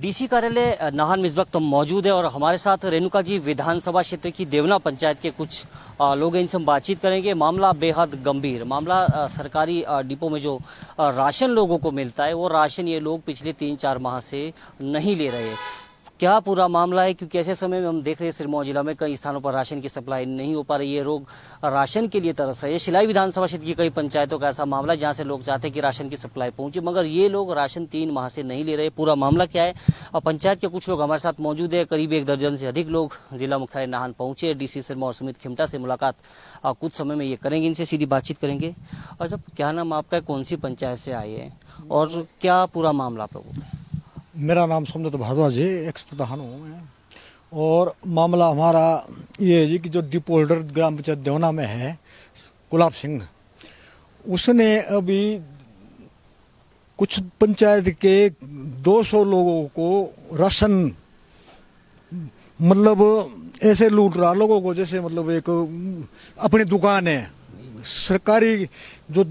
DC कार्यालय नाहन में इस वक्त मौजूद है और हमारे साथ रेणुका जी विधानसभा क्षेत्र की देवना पंचायत के कुछ लोग हैं, इनसे हम बातचीत करेंगे। मामला बेहद गंभीर मामला, सरकारी डिपो में जो राशन लोगों को मिलता है वो राशन ये लोग पिछले 3-4 माह से नहीं ले रहे। क्या पूरा मामला है, क्योंकि ऐसे समय में हम देख रहे हैं सिरमौर जिला में कई स्थानों पर राशन की सप्लाई नहीं हो पा रही है, लोग राशन के लिए तरस रहे हैं। शिलाई विधानसभा क्षेत्र की कई पंचायतों का ऐसा मामला है जहां से लोग चाहते हैं कि राशन की सप्लाई पहुंचे, मगर ये लोग राशन 3 माह से नहीं ले रहे। पूरा मामला क्या है, और पंचायत के कुछ लोग हमारे साथ मौजूद है। करीब 1 दर्जन से अधिक लोग जिला मुख्यालय नाहन पहुंचे। डीसी सिरमौर सुमित खिमटा से मुलाकात कुछ समय में ये करेंगे, इनसे सीधी बातचीत करेंगे। और जब क्या नाम आपका, कौन सी पंचायत से आए हैं और क्या पूरा मामला आप लोगों का? मेरा नाम सोमदत्त भारद्वाज है, एक्स प्रधान हूँ मैं। और मामला हमारा ये है जी कि जो डिपो होल्डर ग्राम पंचायत देवना में है गुलाब सिंह, उसने अभी कुछ पंचायत के 200 लोगों को राशन मतलब ऐसे लूट रहा लोगों को, जैसे मतलब एक अपनी दुकान है, सरकारी जो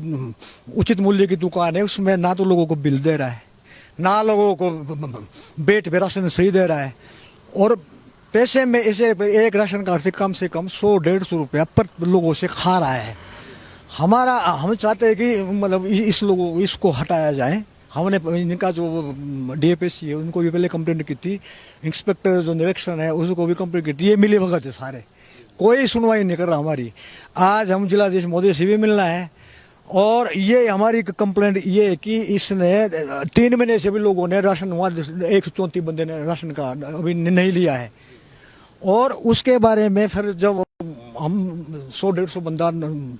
उचित मूल्य की दुकान है, उसमें ना तो लोगों को बिल दे रहा है, ना लोगों को बेट पे राशन सही दे रहा है, और पैसे में इसे एक राशन कार्ड से कम 100-150 रुपया पर लोगों से खा रहा है। हम चाहते हैं कि मतलब इसको हटाया जाए। हमने इनका जो डीएपीसी है उनको भी पहले कंप्लेंट की थी, इंस्पेक्टर जो निरीक्षण है उसको भी कंप्लेंट की थी। ये मिले भगत है सारे, कोई सुनवाई नहीं कर रहा हमारी। आज हम जिलाधीश महोदय से भी मिलना है, और ये हमारी कंप्लेंट ये है कि इसने 3 महीने से भी लोगों ने राशन, वहाँ 134 बंदे ने राशन कार्ड अभी नहीं लिया है। और उसके बारे में फिर जब हम 100-150 बंदा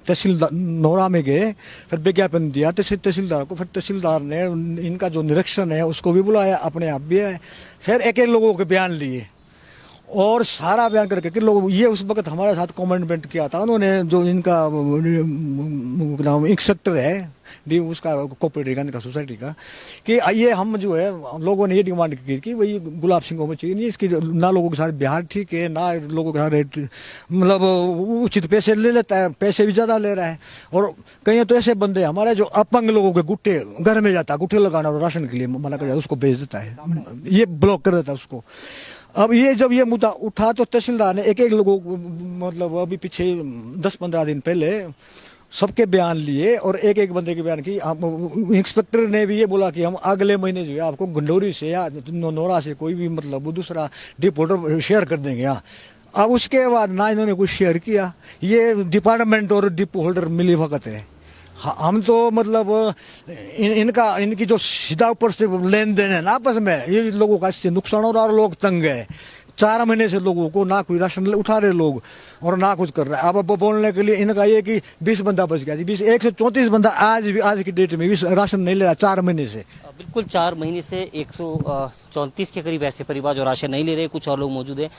तहसीलदार नोरा में गए, फिर विज्ञापन दिया तहसीलदार को, फिर तहसीलदार ने इनका जो निरीक्षण है उसको भी बुलाया, अपने आप भी है, फिर एक लोगों के बयान लिए और सारा बयान करके कि लोग ये उस वक्त हमारे साथ कमेंटमेंट किया था उन्होंने, जो इनका नाम इंस्पेक्टर है उसका कोऑपरेटिव का सोसाइटी का, कि ये हम जो है लोगों ने ये डिमांड की कि भाई गुलाब सिंह को चाहिए नहीं, इसकी ना लोगों के साथ बिहार ठीक है, ना लोगों के साथ रेट मतलब उचित पैसे ले लेता है, पैसे भी ज़्यादा ले रहा है। और कहीं तो ऐसे बंदे हमारे जो अपंग लोगों के गुट्टे घर में जाता है, गुट्टे लगाना और राशन के लिए मना कर जाता है, उसको भेज देता है, ये ब्लॉक कर देता है उसको। अब ये जब ये मुद्दा उठा तो तहसीलदार ने एक लोगों को मतलब अभी पीछे 10-15 दिन पहले सबके बयान लिए और एक बंदे के बयान की। इंस्पेक्टर ने भी ये बोला कि हम अगले महीने जो है आपको गंडोरी से या नोरा से कोई भी मतलब दूसरा डिपोटर शेयर कर देंगे यहाँ। अब उसके बाद ना इन्होंने कुछ शेयर किया, ये डिपार्टमेंट और डिपो होल्डर मिली भगत है। हम तो मतलब इनकी जो सीधा ऊपर से लेन देन है ना आपस में, ये लोगों का इससे नुकसान हो रहा है और लोग तंग है। 4 महीने से लोगों को ना कोई राशन उठा रहे लोग और ना कुछ कर रहा है। अब बोलने के लिए इनका ये कि 20 बंदा बच गया जी, 134 बंदा आज की डेट में भी राशन नहीं ले रहा 4 महीने से। बिल्कुल 4 महीने से 134 के करीब ऐसे परिवार जो राशन नहीं ले रहे, कुछ और लोग मौजूद हैं।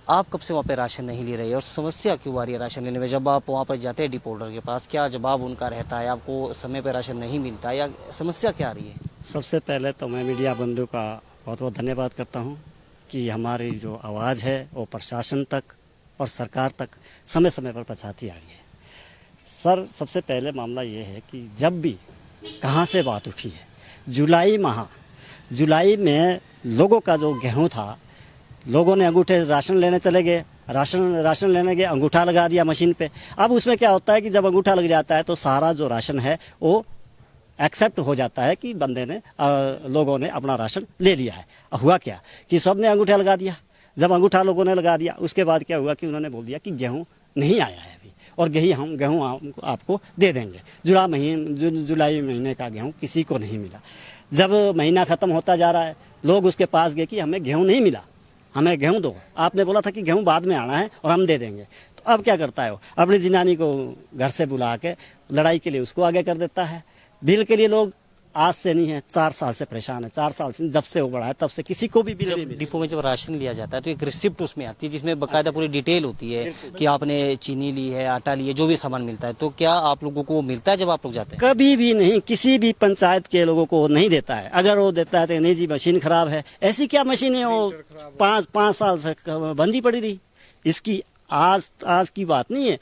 आप कब से वहाँ पे राशन नहीं ले रहे और समस्या क्यों आ रही है राशन लेने में? जब आप वहाँ पर जाते हैं डिपो होल्डर के पास, क्या जवाब उनका रहता है? आपको समय पर राशन नहीं मिलता या समस्या क्या आ रही है? सबसे पहले तो मैं मीडिया बंधु का बहुत बहुत धन्यवाद करता हूँ कि हमारी जो आवाज़ है वो प्रशासन तक और सरकार तक समय समय पर पहुँचाती आ रही है। सर, सबसे पहले मामला ये है कि जब भी कहाँ से बात उठी है, जुलाई में लोगों का जो गेहूँ था, लोगों ने अंगूठे राशन लेने चले गए, राशन लेने गए, अंगूठा लगा दिया मशीन पे। अब उसमें क्या होता है कि जब अंगूठा लग जाता है तो सारा जो राशन है वो एक्सेप्ट हो जाता है कि बंदे ने लोगों ने अपना राशन ले लिया है। हुआ क्या कि सब ने अंगूठा लगा दिया। जब अंगूठा लोगों ने लगा दिया उसके बाद क्या हुआ कि उन्होंने बोल दिया कि गेहूँ नहीं आया है अभी, और गेहूँ आपको दे देंगे। जुलाई महीने का गेहूँ किसी को नहीं मिला। जब महीना ख़त्म होता जा रहा है, लोग उसके पास गए कि हमें गेहूँ नहीं मिला, हमें गेहूँ दो, आपने बोला था कि गेहूँ बाद में आना है और हम दे देंगे। तो अब क्या करता है वो, अपनी जिनानी को घर से बुला के लड़ाई के लिए उसको आगे कर देता है। बिल के लिए लोग आज से नहीं है, 4 साल से परेशान है। 4 साल से जब से वो बढ़ा है तब से किसी को भी बिल नहीं मिला। डिपो में जब राशन लिया जाता है तो एक रिसिप्ट उसमें आती है जिसमें बकायदा पूरी डिटेल होती है कि आपने चीनी ली है, आटा ली है, जो भी सामान मिलता है। तो क्या आप लोगों को मिलता है जब आप लोग जाते हैं? कभी भी नहीं, किसी भी पंचायत के लोगों को नहीं देता है। अगर वो देता है तो नहीं जी मशीन खराब है। ऐसी क्या मशीन है, वो 5 साल से बंदी पड़ी रही। इसकी आज की बात नहीं है,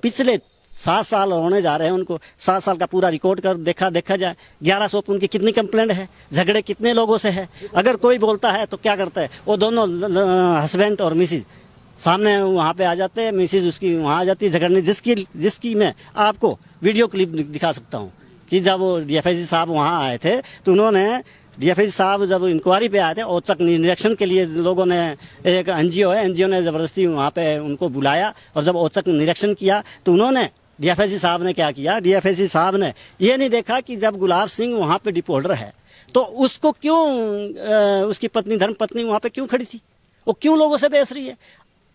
पिछले 7 साल होने जा रहे हैं उनको, 7 साल का पूरा रिकॉर्ड कर देखा जाए। 1100 पे उनकी कितनी कंप्लेंट है, झगड़े कितने लोगों से है। अगर कोई बोलता है तो क्या करता है, वो दोनों हस्बैंड और मिसिज सामने वहाँ पे आ जाते हैं, मिसिज उसकी वहाँ आ जाती है झगड़ने, जिसकी मैं आपको वीडियो क्लिप दिखा सकता हूँ कि जब वो डीएफआईसी साहब वहाँ आए थे तो उन्होंने, डीएफआईसी साहब जब इंक्वायरी पे आए थे, औचक निरीक्षण के लिए लोगों ने, एक एनजीओ है, एनजीओ ने ज़बरदस्ती वहाँ पे उनको बुलाया और जब औचक निरीक्षण किया तो उन्होंने, डीएफआईसी साहब ने क्या किया, डीएफआईसी साहब ने ये नहीं देखा कि जब गुलाब सिंह वहाँ पे डिपो होल्डर है तो उसको क्यों, उसकी पत्नी धर्मपत्नी वहाँ पे क्यों खड़ी थी, वो क्यों लोगों से बहस रही है।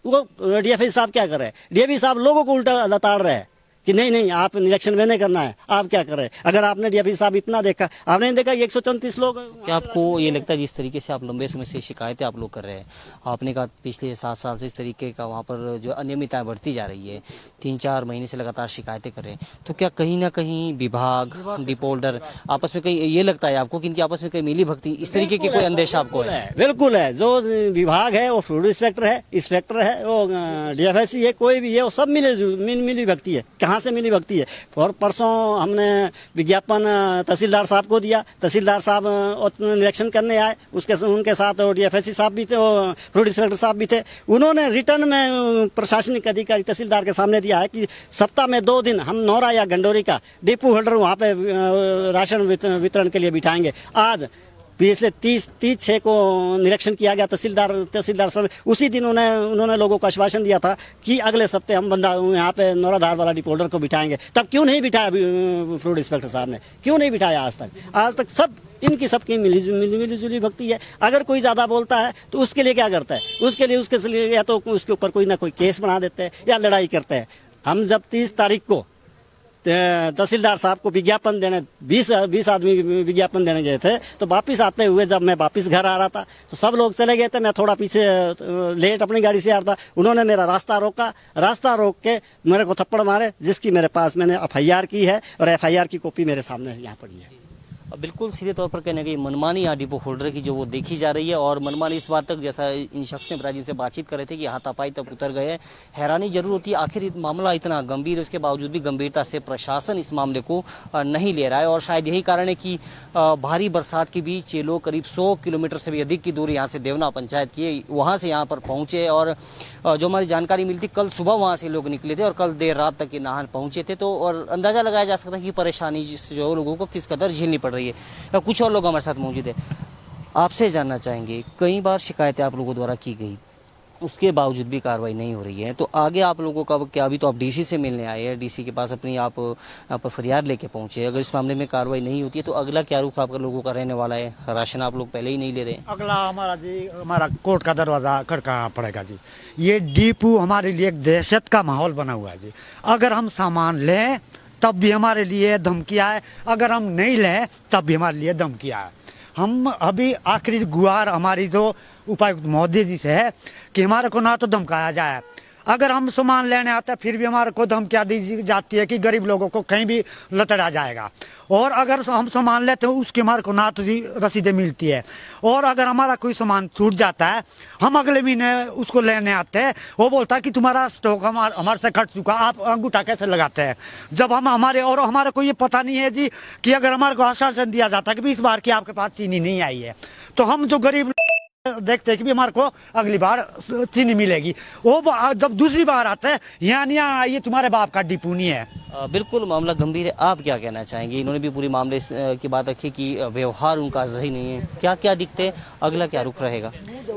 वो डीएफआईसी साहब क्या कर रहे हैं, डीएफआईसी साहब लोगों को उल्टा लताड़ रहे हैं कि नहीं आप निरीक्षण में नहीं करना है, आप क्या कर रहे हैं। अगर आपने डीएफआईसी साहब इतना देखा, आपने देखा 134 लोग। क्या आपको ये लगता है जिस तरीके से आप लंबे समय से शिकायतें आप लोग कर रहे हैं, आपने कहा पिछले 7 साल से इस तरीके का वहाँ पर जो अनियमितताएं बढ़ती जा रही है, 3-4 महीने से लगातार शिकायतें कर रहे हैं, तो क्या कहीं ना कहीं विभाग, डिपो होल्डर आपस में कहीं ये लगता है आपको कि इनकी आपस में कहीं मिली भक्ति, इस तरीके की कोई अंदेशा आपको है? बिल्कुल है। जो विभाग है वो फूड इंस्पेक्टर है, वो डीएफआईसी है, कोई भी है, वो सब मिली भक्ति है। कहाँ से मिली भक्ति है। और परसों हमने विज्ञापन तहसीलदार साहब को दिया, तहसीलदार साहब निरीक्षण करने आए, उनके साथ डीएफआईसी साहब भी थे, फूड इंस्पेक्टर साहब भी थे। उन्होंने रिटर्न में प्रशासनिक अधिकारी तहसीलदार के सामने दिया है कि सप्ताह में 2 दिन हम नौरा या गंडोरी का डिपो होल्डर वहाँ पे राशन वितरण के लिए बिठाएंगे। आज पिछले 30/6 को निरीक्षण किया गया तहसीलदार साहब, उसी दिन उन्होंने लोगों को आश्वासन दिया था कि अगले सप्ते हम बंदा यहाँ पे नौराधार वाला डिपो होल्डर को बिठाएंगे। तब क्यों नहीं बिठाया फूड इंस्पेक्टर साहब ने, क्यों नहीं बिठाया आज तक सब इनकी सबकी मिली भक्ति है। अगर कोई ज़्यादा बोलता है तो उसके लिए क्या करता है, उसके लिए या तो उसके ऊपर कोई ना कोई केस बना देते हैं या लड़ाई करते हैं। हम जब 30 तारीख को तहसीलदार साहब को विज्ञापन देने 20 आदमी विज्ञापन देने गए थे, तो वापस आते हुए जब मैं वापस घर आ रहा था तो सब लोग चले गए थे, मैं थोड़ा पीछे लेट अपनी गाड़ी से आ रहा था। उन्होंने मेरा रास्ता रोक के मेरे को थप्पड़ मारे, जिसकी मेरे पास मैंने एफआईआर की है और एफआईआर की कॉपी मेरे सामने यहाँ पड़ी है। बिल्कुल सीधे तौर पर कहने की मनमानी यहाँ डिपो होल्डर की जो वो देखी जा रही है, और मनमानी इस बात तक, जैसा इन शख्स ने बताया जिनसे बातचीत कर रहे थे, कि हाथापाई तक उतर गए हैं। हैरानी जरूर होती है, आखिर मामला इतना गंभीर है, उसके बावजूद भी गंभीरता से प्रशासन इस मामले को नहीं ले रहा है। और शायद यही कारण है कि भारी बरसात के बीच ये लोग करीब 100 किलोमीटर से भी अधिक की दूरी यहाँ से देवना पंचायत की है, वहाँ से यहाँ पर पहुँचे। और जो हमारी जानकारी मिलती, कल सुबह वहाँ से लोग निकले थे और कल देर रात तक ये नाहन पहुँचे थे। तो और अंदाजा लगाया जा सकता है कि परेशानी जो लोगों को किस कदर झेलनी पड़ रही है। कुछ और लोग हमारे साथ मौजूद है, आपसे जानना चाहेंगे, कई बार शिकायतें आप लोगों द्वारा की गई, उसके बावजूद भी कार्रवाई नहीं हो रही है, तो आगे आप लोगों का क्या, अभी तो आप डीसी से मिलने आए हैं, डीसी के पास अपनी आप पर फरियाद लेके पहुंचे, अगर इस मामले में कार्रवाई नहीं होती है तो अगला क्या रुख आपका लोगों का रहने वाला है? राशन आप लोग पहले ही नहीं ले रहे हैं। अगला हमारा कोर्ट का दरवाजा खड़काना पड़ेगा जी। ये डिपो हमारे लिए एक दहशत का माहौल बना हुआ है जी। अगर हम सामान लें तब भी हमारे लिए धमकियाँ है, अगर हम नहीं लें तब भी हमारे लिए धमकियाँ है। हम अभी आखिरी गुहार हमारी जो उपायुक्त महोदय जी से है कि हमारे को ना तो धमकाया जाए, अगर हम सामान लेने आते हैं फिर भी हमारे को धमकियाँ दी जाती है कि गरीब लोगों को कहीं भी लतड़ा जाएगा, और अगर हम सामान लेते हैं उसकी हमारे को ना तो रसीदें मिलती है, और अगर हमारा कोई सामान छूट जाता है हम अगले महीने उसको लेने आते हैं, वो बोलता है कि तुम्हारा स्टॉक हमारे से कट चुका, आप अंगूठा कैसे लगाते हैं। जब हम हमारे को ये पता नहीं है जी कि अगर हमारे को आश्वासन दिया जाता है कि इस बार की आपके पास चीनी नहीं आई है, तो हम जो गरीब देखते हैं कि भी हमारे को अगली बार चीनी मिलेगी, वो जब दूसरी बार आता है यहाँ नहीं आना, ये तुम्हारे बाप का डिपो नहीं है। बिल्कुल मामला गंभीर है, आप क्या कहना चाहेंगे? इन्होंने भी पूरी मामले की बात रखी कि व्यवहार उनका सही नहीं है, क्या क्या दिखते, अगला क्या रुख रहेगा?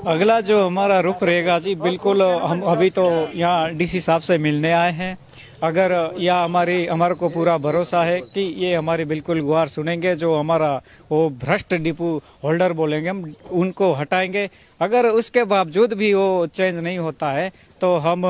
अगला जो हमारा रुख रहेगा जी, बिल्कुल हम अभी तो यहाँ डीसी साहब से मिलने आए हैं। अगर यह हमारे को पूरा भरोसा है कि ये हमारी बिल्कुल गुहार सुनेंगे, जो हमारा वो भ्रष्ट डिपो होल्डर बोलेंगे हम उनको हटाएंगे। अगर उसके बावजूद भी वो चेंज नहीं होता है तो हम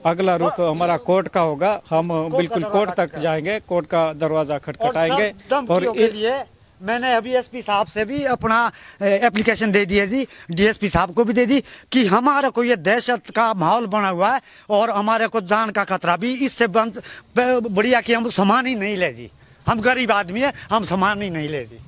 अगला रुख हमारा कोर्ट का होगा, हम बिल्कुल कोर्ट तक जाएंगे, कोर्ट का दरवाजा खटखटाएंगे। और मैंने अभी एसपी साहब से भी अपना एप्लीकेशन दे दी है जी, डीएसपी साहब को भी दे दी कि हमारे को ये दहशत का माहौल बना हुआ है और हमारे को जान का खतरा भी इससे बढ़िया कि हम सामान ही नहीं ले जी, हम गरीब आदमी है, हम सामान ही नहीं ले जी।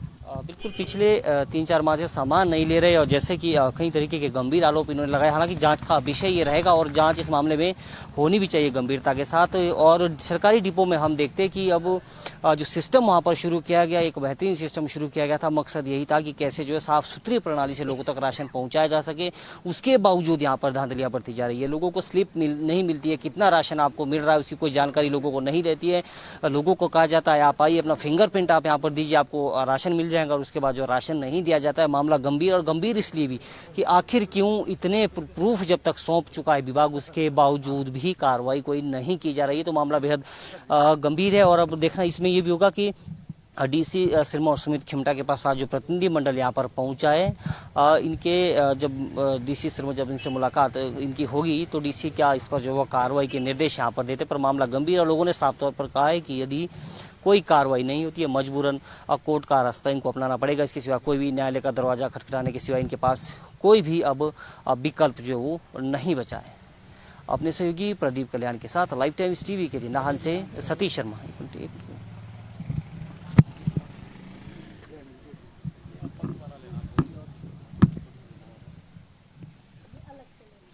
बिल्कुल पिछले 3-4 माह से सामान नहीं ले रहे और जैसे कि कई तरीके के गंभीर आरोप इन्होंने लगाए। हालांकि जांच का विषय ये रहेगा और जांच इस मामले में होनी भी चाहिए गंभीरता के साथ। और सरकारी डिपो में हम देखते हैं कि अब जो सिस्टम वहाँ पर शुरू किया गया, एक बेहतरीन सिस्टम शुरू किया गया था। मकसद यही था कि कैसे जो है साफ सुथरी प्रणाली से लोगों तक राशन पहुँचाया जा सके। उसके बावजूद यहाँ पर धांधलियाँ बढ़ती जा रही है। लोगों को स्लिप नहीं मिलती है, कितना राशन आपको मिल रहा है उसकी कोई जानकारी लोगों को नहीं रहती है। लोगों को कहा जाता है आप आइए अपना फिंगरप्रिंट आप यहाँ पर दीजिए, आपको राशन मिल जाएगा, और उसके बाद जो राशन नहीं दिया जाता है। मामला गंभीर, और गंभीर इसलिए भी कि आखिर क्यों इतने प्रूफ जब तक सौंप चुका है विभाग, उसके बावजूद भी कार्रवाई कोई नहीं की जा रही है। तो मामला बेहद गंभीर है। और अब देखना इसमें ये भी होगा कि डीसी सिरमौर सुमित खिमटा के पास आज जो प्रतिनिधि मंडल यहाँ पर पहुँचा है, इनके जब डीसी सिरमौर जब इनसे मुलाकात इनकी होगी तो डीसी क्या इस पर जो वो कार्रवाई के निर्देश यहाँ पर देते। पर मामला गंभीर, और लोगों ने साफ तौर पर कहा है कि यदि कोई कार्रवाई नहीं होती है मजबूरन कोर्ट का रास्ता इनको अपनाना पड़ेगा। इसके सिवा कोई भी न्यायालय का दरवाजा खटखटाने के सिवा इनके पास कोई भी अब विकल्प जो वो नहीं बचा है। अपने सहयोगी प्रदीप कल्याण के साथ लाइव टाइम्स टीवी के लिए नाहन से सतीश शर्मा।